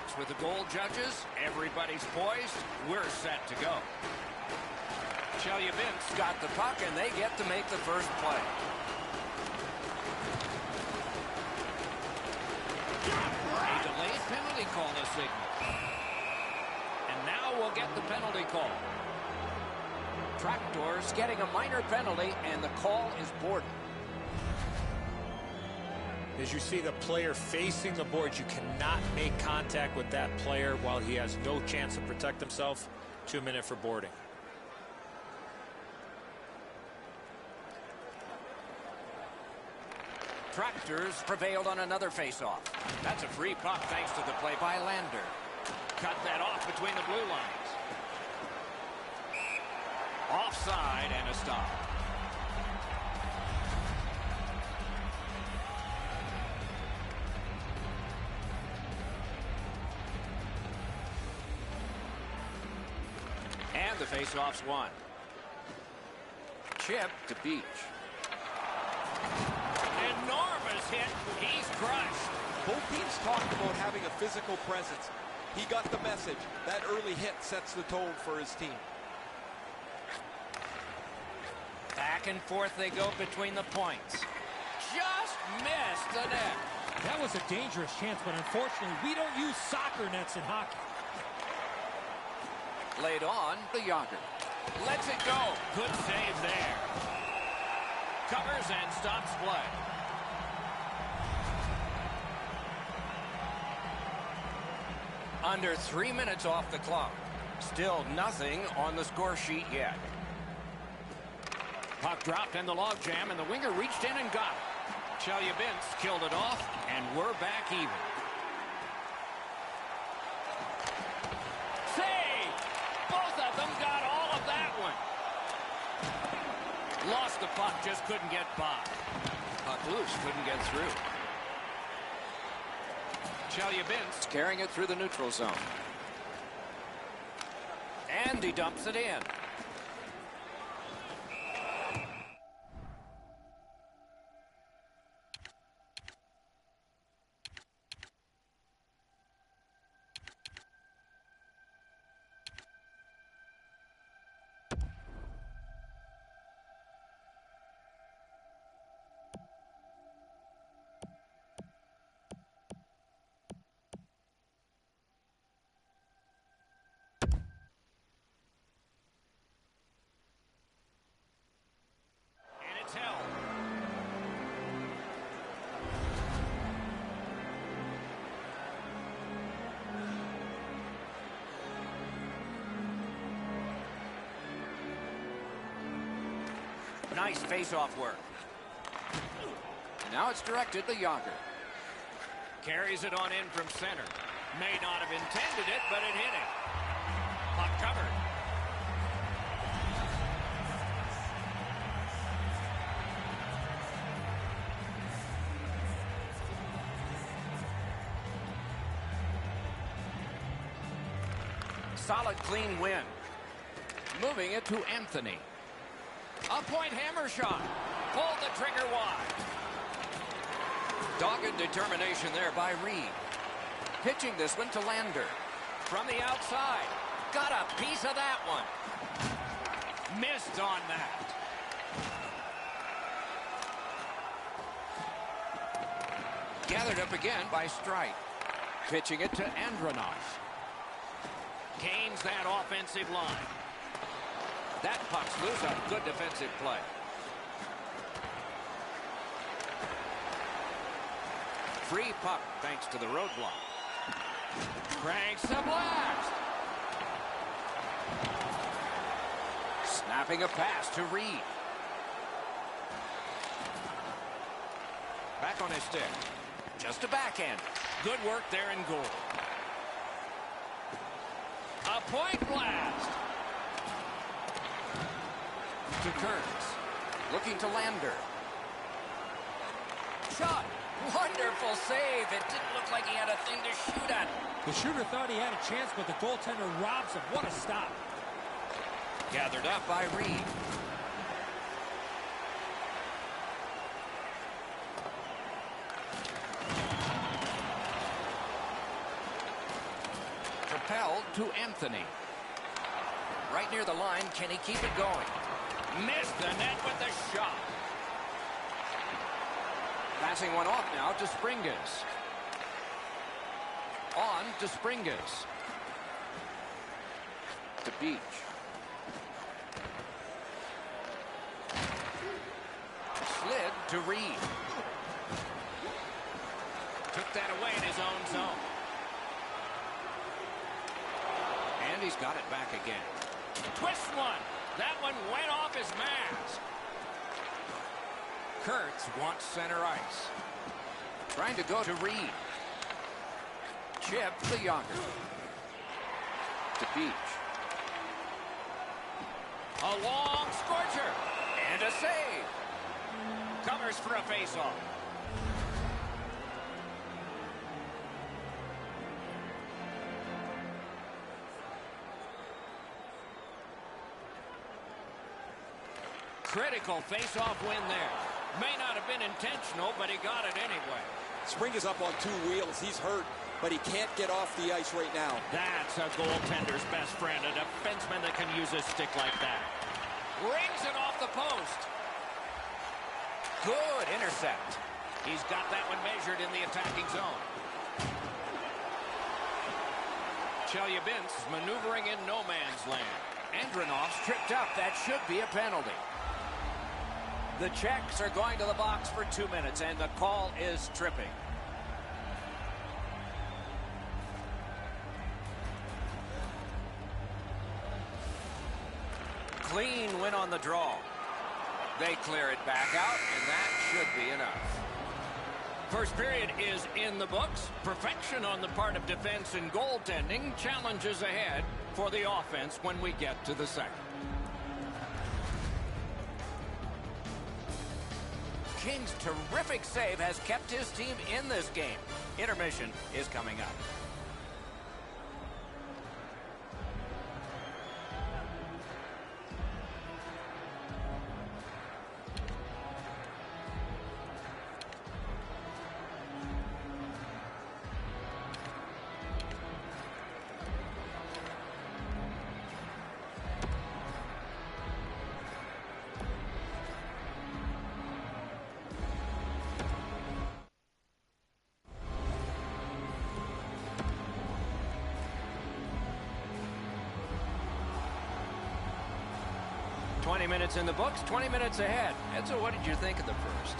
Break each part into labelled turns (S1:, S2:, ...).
S1: box with the goal judges. Everybody's poised. We're set to go. Chelyabinsk got the puck, and they get to make the first play. A delayed penalty call to signal. And now we'll get the penalty call. Tractors getting a minor penalty, and the call is boarded.
S2: As you see the player facing the boards, you cannot make contact with that player while he has no chance to protect himself. 2 minutes for boarding.
S1: Tractors prevailed on another faceoff. That's a free puck thanks to the play by Lander. Cut that off between the blue lines. Offside and a stop. And the faceoff's won. Chip to Beach. Enormous hit. He's crushed.
S3: Both teams talked about having a physical presence. He got the message. That early hit sets the tone for his team.
S1: Back and forth they go between the points. Just missed the net.
S4: That was a dangerous chance, but unfortunately, we don't use soccer nets in hockey.
S1: Laid on the Yager. Lets it go. Good save there. Covers and stops play. Under 3 minutes off the clock. Still nothing on the score sheet yet. Puck dropped in the logjam, and the winger reached in and got it. Chelyabinsk killed it off, and we're back even. Save! Both of them got all of that one. Lost the puck, just couldn't get by. Puck loose, couldn't get through. Chelyabinsk carrying it through the neutral zone. And he dumps it in. Nice face-off work. Now it's directed to Yager. Carries it on in from center. May not have intended it, but it hit him. Puck covered. Solid, clean win. Moving it to Anthony. A point hammer shot. Pulled the trigger wide. Dogged determination there by Reed. Pitching this one to Lander. From the outside. Got a piece of that one. Missed on that. Gathered up again by Strite. Pitching it to Andronov. Gains that offensive line. That puck's loose on good defensive play. Free puck thanks to the roadblock. Cranks the blast. Snapping a pass to Reed. Back on his stick. Just a backhand. Good work there in goal. A point blast. To Kearns. Looking to Lander. Shot. Wonderful save. It didn't look like he had a thing to shoot at.
S4: The shooter thought he had a chance, but the goaltender robs him. What a stop.
S1: Gathered up by Reed. held to Anthony. Right near the line, can he keep it going? Missed the net with the shot. Passing one off now to Springus. On to Springus. To Beach. Slid to Reed. Took that away in his own zone. And he's got it back again. Twist one. That one went off his mask. Kurtz wants center ice. Trying to go to Reed. Chip the Younger. To Beach. A long scorcher. And a save. Covers for a faceoff. Critical face-off win there. May not have been intentional, but he got it anyway.
S3: Spring is up on 2 wheels. He's hurt, but he can't get off the ice right now.
S1: That's a goaltender's best friend, a defenseman that can use a stick like that. Rings it off the post. Good intercept. He's got that one measured in the attacking zone. Chelyabinsk maneuvering in no man's land. Andronov's tripped up. That should be a penalty. The Czechs are going to the box for 2 minutes, and the call is tripping. Clean win on the draw. They clear it back out, and that should be enough. First period is in the books. Perfection on the part of defense and goaltending. Challenges ahead for the offense when we get to the second. King's terrific save has kept his team in this game. Intermission is coming up. Minutes in the books, 20 minutes ahead. Edzo, what did you think of the first?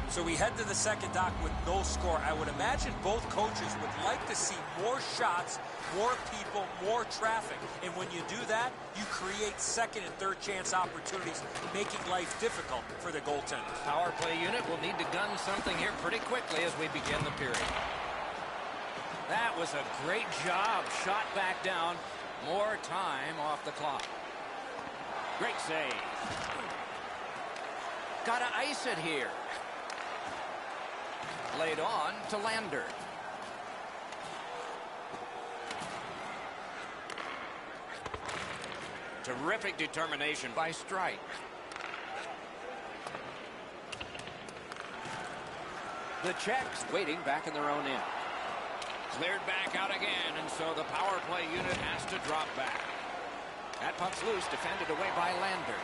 S5: So we head to the second, Doc, with no score. I would imagine both coaches would like to see more shots, more people, more traffic. And when you do that, you create second and third chance opportunities, making life difficult for the goaltenders.
S1: Power play unit will need to gun something here pretty quickly as we begin the period. That was a great job. Shot back down. More time off the clock. Great save. Gotta ice it here. Laid on to Lander. Terrific determination by Strike. The Czechs waiting back in their own end. Cleared back out again, and so the power play unit has to drop back. That puck's loose, defended away by Lander.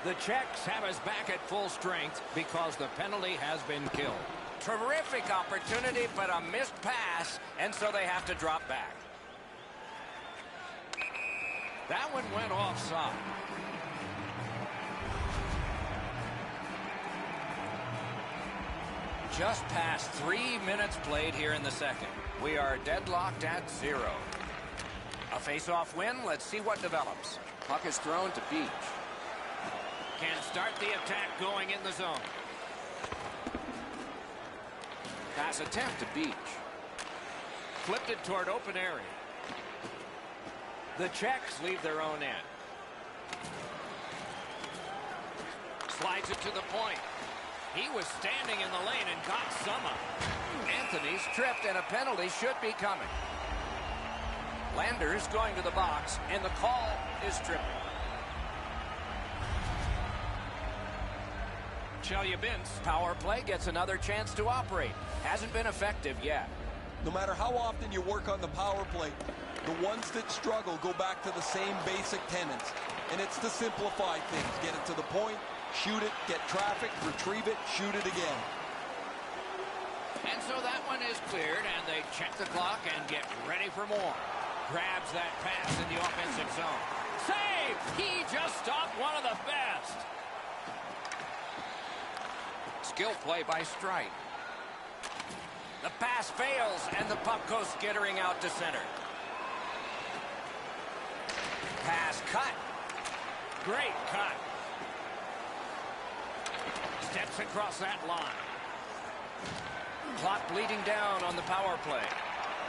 S1: The Czechs have us back at full strength because the penalty has been killed. Terrific opportunity, but a missed pass, and so they have to drop back. That one went offside. Just past 3 minutes played here in the second. We are deadlocked at 0. A face-off win. Let's see what develops. Puck is thrown to Beach. Can start the attack going in the zone. Pass attempt to Beach. Flipped it toward open area. The Czechs leave their own end. Slides it to the point. He was standing in the lane and got some of it. Anthony's tripped, and a penalty should be coming. Lander's going to the box, and the call is tripping. Chelyabinsk power play gets another chance to operate. Hasn't been effective yet.
S3: No matter how often you work on the power play, The ones that struggle go back to the same basic tenets. And it's to simplify things. Get it to the point, shoot it, get traffic, retrieve it, shoot it again.
S1: And so that one is cleared, and they check the clock and get ready for more. Grabs that pass in the offensive zone. Save! He just stopped one of the best. Skill play by Strite. The pass fails, and the puck goes skittering out to center. Pass cut. Great cut. Steps across that line. Clock bleeding down on the power play.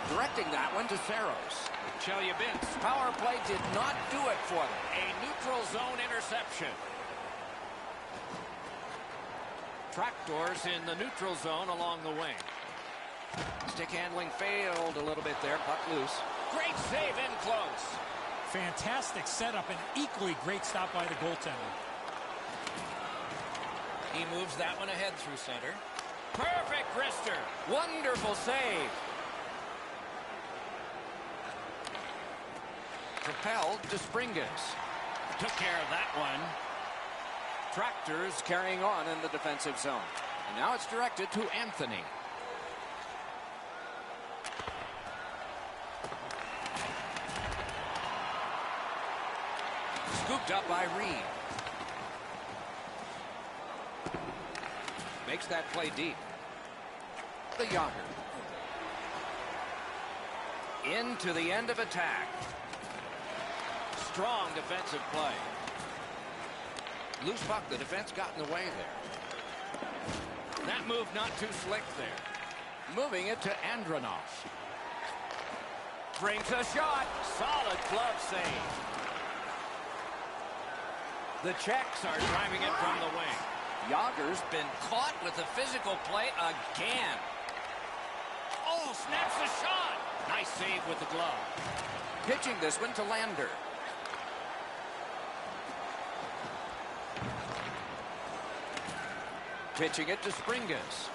S1: Directing that one to Saros. Chelyabinsk. Power play did not do it for them. A neutral zone interception. Tractors in the neutral zone along the wing. Stick handling failed a little bit there. Puck loose. Great save in close.
S4: Fantastic setup and equally great stop by the goaltender.
S1: He moves that one ahead through center. Perfect wrister. Wonderful save. Propelled to Springus. Took care of that one. Tractors carrying on in the defensive zone. And now it's directed to Anthony. Scooped up by Reed. Makes that play deep. The Yager. Into the end of attack. Strong defensive play. Loose puck, the defense got in the way there. That move not too slick there. Moving it to Andronov. Brings a shot. Solid glove save. The Czechs are driving it from the wing. Yager's been caught with the physical play again. Oh, snaps the shot. Nice save with the glove. Pitching this one to Lander. Pitching it to Springus.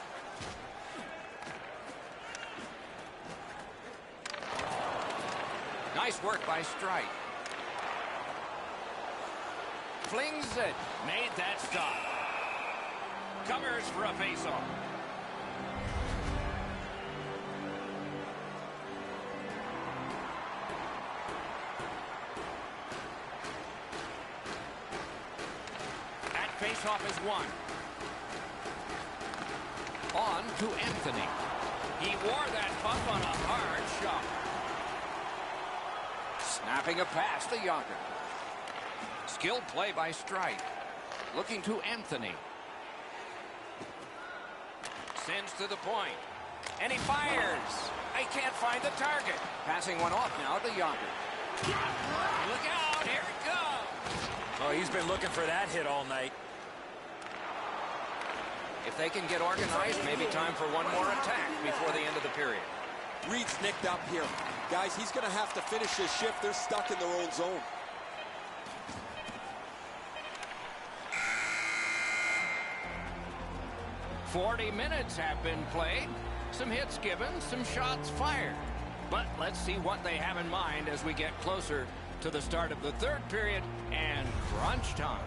S1: Nice work by Strite. Flings it. Made that stop. Covers for a faceoff. That faceoff is won. On to Anthony. He wore that puck on a hard shot. Snapping a pass to Yager. Skilled play by Strite. Looking to Anthony. Sends to the point. And he fires. I can't find the target. Passing one off now to Yager. Look out. Here it goes.
S5: Oh, he's been looking for that hit all night.
S1: If they can get organized, maybe time for one more attack before the end of the period.
S3: Reed's nicked up here. Guys, he's going to have to finish his shift. They're stuck in their own zone.
S1: "40 minutes have been played. Some hits given, some shots fired. But let's see what they have in mind as we get closer to the start of the third period and crunch time."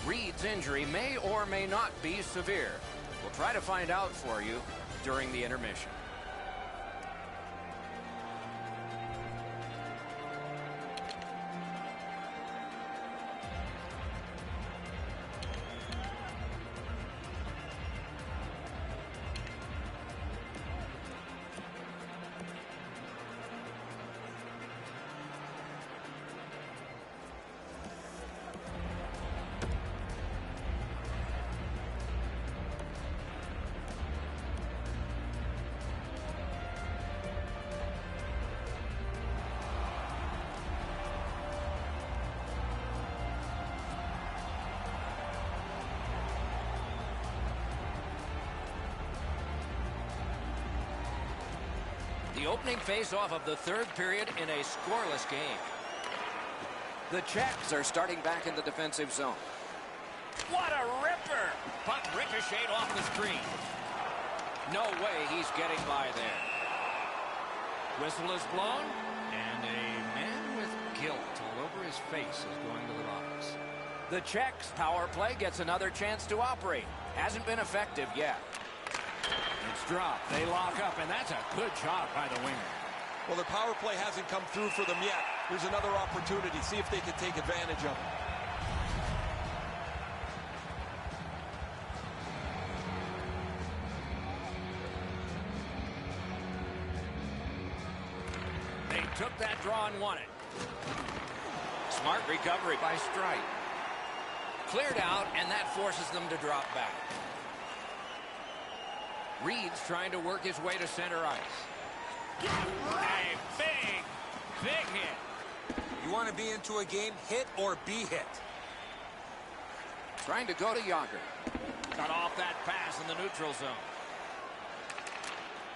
S1: Reed's injury may or may not be severe. We'll try to find out for you during the intermission. The opening face-off of the third period in a scoreless game. The Czechs are starting back in the defensive zone. What a ripper! Puck ricocheted off the screen. No way he's getting by there. Whistle is blown, and a man with guilt all over his face is going to the box. The Czechs' power play gets another chance to operate. Hasn't been effective yet. It's dropped. They lock up, and that's a good job by the winger.
S3: Well, their power play hasn't come through for them yet. Here's another opportunity. See if they can take advantage of it.
S1: They took that draw and won it. Smart recovery by Strite. Cleared out, and that forces them to drop back. Reed's trying to work his way to center ice. A big hit.
S5: You want to be into a game, hit or be hit.
S1: Trying to go to Yager. Cut off that pass in the neutral zone.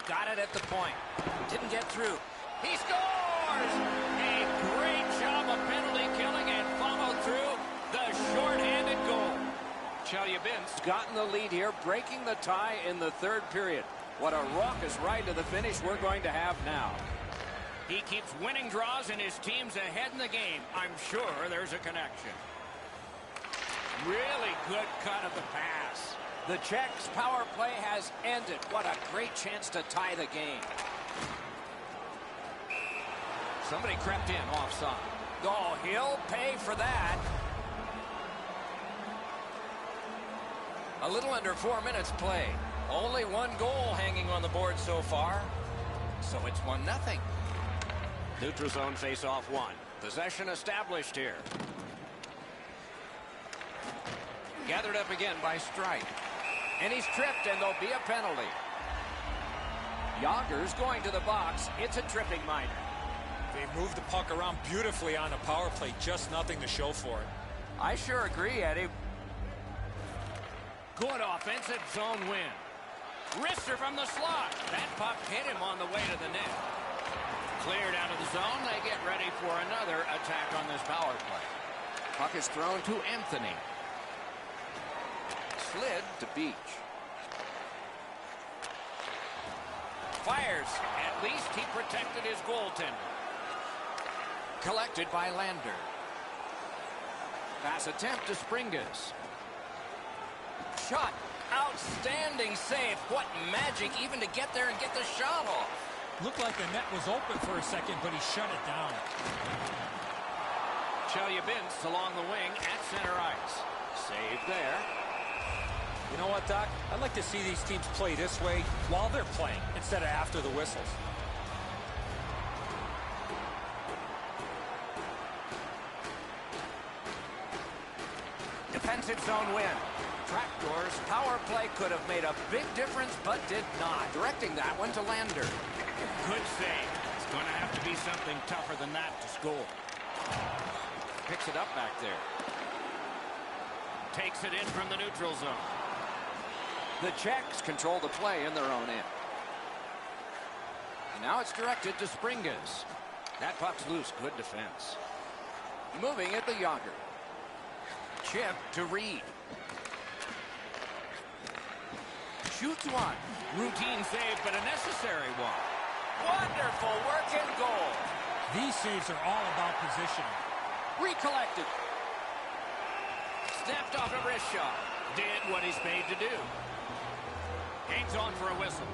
S1: Got it at the point. Didn't get through. He scores! A great job of penalty killing and followed through the short-handed goal. Chelyabinsk gotten the lead here, breaking the tie in the third period. What a raucous ride to the finish we're going to have now. He keeps winning draws and his team's ahead in the game. I'm sure there's a connection. Really good cut of the pass. The Czechs' power play has ended. What a great chance to tie the game. Somebody crept in offside. Oh, he'll pay for that. A little under 4 minutes played. Only one goal hanging on the board so far. So it's 1-0. Neutral zone face-off one. Possession established here. Gathered up again by Strite. And he's tripped, and there'll be a penalty. Yager's going to the box. It's a tripping minor.
S2: They moved the puck around beautifully on the power play. Just nothing to show for it.
S1: I sure agree, Eddie. Good offensive zone win. Wrister from the slot. That puck hit him on the way to the net. Cleared out of the zone. They get ready for another attack on this power play. Puck is thrown to Anthony. Slid to Beach. Fires. At least he protected his goaltender. Collected by Lander. Pass attempt to Springus. Shot. Outstanding save. What magic even to get there and get the shot off.
S4: Looked like the net was open for a second, but he shut it down.
S1: Chelyabinsk along the wing at center ice. Save there.
S2: You know what, Doc? I'd like to see these teams play this way while they're playing instead of after the whistles.
S1: Defensive zone win. Trapdoors power play could have made a big difference, but did not. Directing that one to Lander. Good save. It's going to have to be something tougher than that to score. Picks it up back there. Takes it in from the neutral zone. The Czechs control the play in their own end. And now it's directed to Springus. That puck's loose. Good defense. Moving at the Yager. Chip to Reed. Shoots one. Routine save, but a necessary one. Wonderful work and goal.
S4: These saves are all about positioning.
S1: Recollected. Stepped off a wrist shot. Did what he's paid to do. Hangs on for a whistle.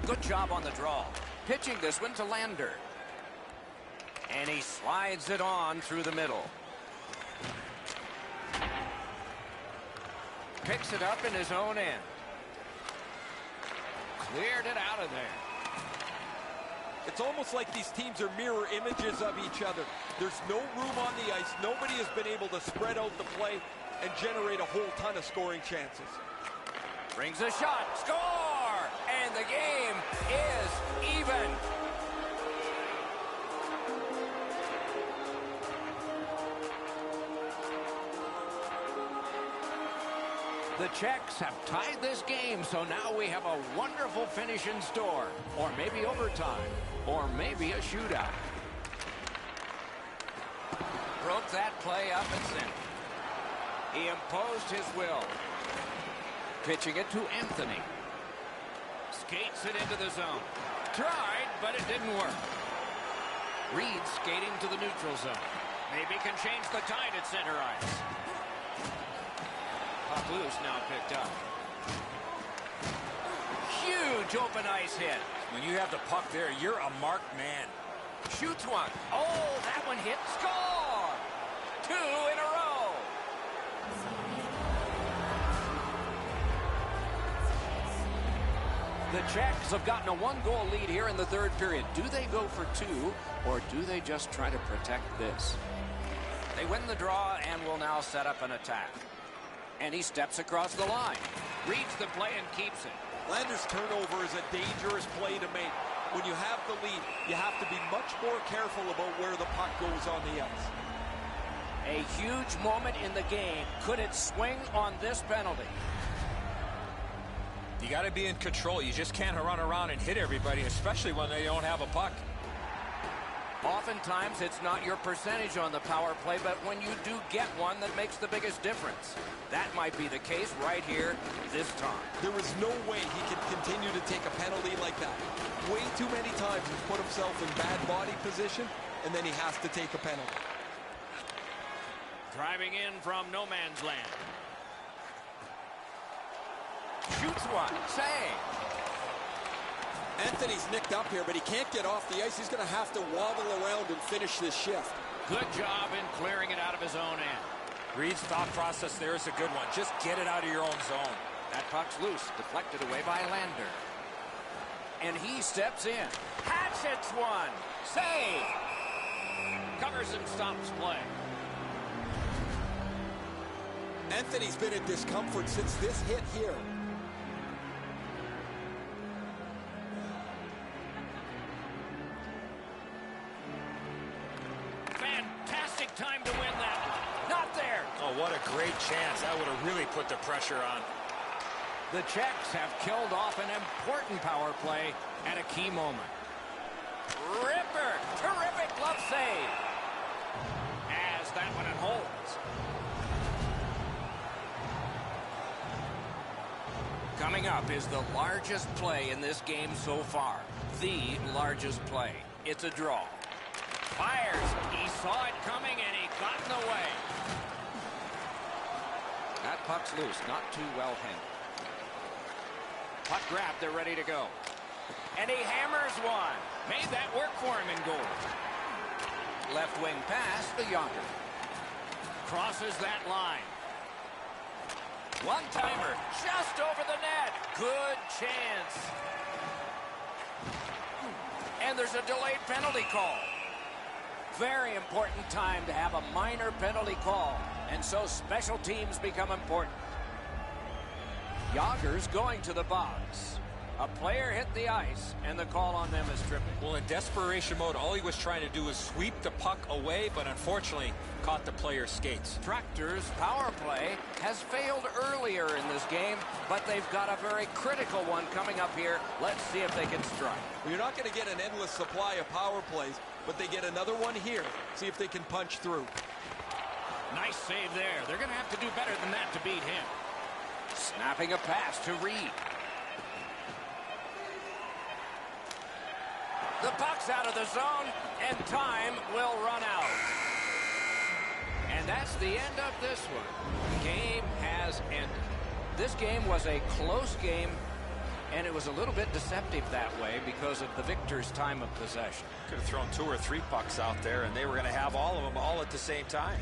S1: Good job on the draw. Pitching this one to Lander. And he slides it on through the middle. Picks it up in his own end. Cleared it out of there.
S3: It's almost like these teams are mirror images of each other. There's no room on the ice. Nobody has been able to spread out the play and generate a whole ton of scoring chances.
S1: Brings a shot. Score! And the game is even. The Czechs have tied this game, so now we have a wonderful finish in store. Or maybe overtime. Or maybe a shootout. Broke that play up and sent. He imposed his will. Pitching it to Anthony. Skates it into the zone. Tried, but it didn't work. Reed skating to the neutral zone. Maybe can change the tide at center ice. Puck loose, now picked up. Huge open ice hit.
S5: When you have the puck there, you're a marked man.
S1: Shoots one. Oh, that one hit. Score! 2 in a row. The Czechs have gotten a 1-goal lead here in the third period. Do they go for 2, or do they just try to protect this? They win the draw and will now set up an attack. And he steps across the line. Reads the play and keeps it.
S3: Lander's turnover is a dangerous play to make. When you have the lead, you have to be much more careful about where the puck goes on the ice.
S1: A huge moment in the game. Could it swing on this penalty?
S5: You got to be in control. You just can't run around and hit everybody, especially when they don't have a puck.
S1: Oftentimes, it's not your percentage on the power play, but when you do get one, that makes the biggest difference. That might be the case right here this time.
S3: There is no way he can continue to take a penalty like that. Way too many times he's put himself in bad body position, and then he has to take a penalty.
S1: Driving in from no man's land. Shoots one. Save.
S3: Anthony's nicked up here, but he can't get off the ice. He's going to have to wobble around and finish this shift.
S1: Good job in clearing it out of his own end.
S5: Reed's thought process there is a good one. Just get it out of your own zone.
S1: That puck's loose, deflected away by Lander. And he steps in. Hatchets one. Save. Covers and stops play.
S3: Anthony's been in discomfort since this hit here.
S1: Fantastic time to win that one. Not there.
S5: Oh, what a great chance. That would have really put the pressure on.
S1: The Czechs have killed off an important power play at a key moment. Ripper. Terrific glove save. As that one holds. Coming up is the largest play in this game so far. The largest play. It's a draw. Fires. He saw it coming and he got in the way. That puck's loose. Not too well handled. Puck grab. They're ready to go. And he hammers one. Made that work for him in goal. Left wing pass to Yager. Crosses that line. One-timer, just over the net. Good chance. And there's a delayed penalty call. Very important time to have a minor penalty call. And so special teams become important. Yager's going to the box. A player hit the ice, and the call on them is tripping.
S5: Well, in desperation mode, all he was trying to do was sweep the puck away, but unfortunately caught the player's skates.
S1: Tractor's power play has failed earlier in this game, but they've got a very critical one coming up here. Let's see if they can strike.
S3: Well, you're not going to get an endless supply of power plays, but they get another one here. See if they can punch through.
S1: Nice save there. They're going to have to do better than that to beat him. Snapping a pass to Reed. The puck's out of the zone, and time will run out. And that's the end of this one. The game has ended. This game was a close game, and it was a little bit deceptive that way because of the victor's time of possession.
S5: Could have thrown 2 or 3 pucks out there, and they were going to have all of them all at the same time.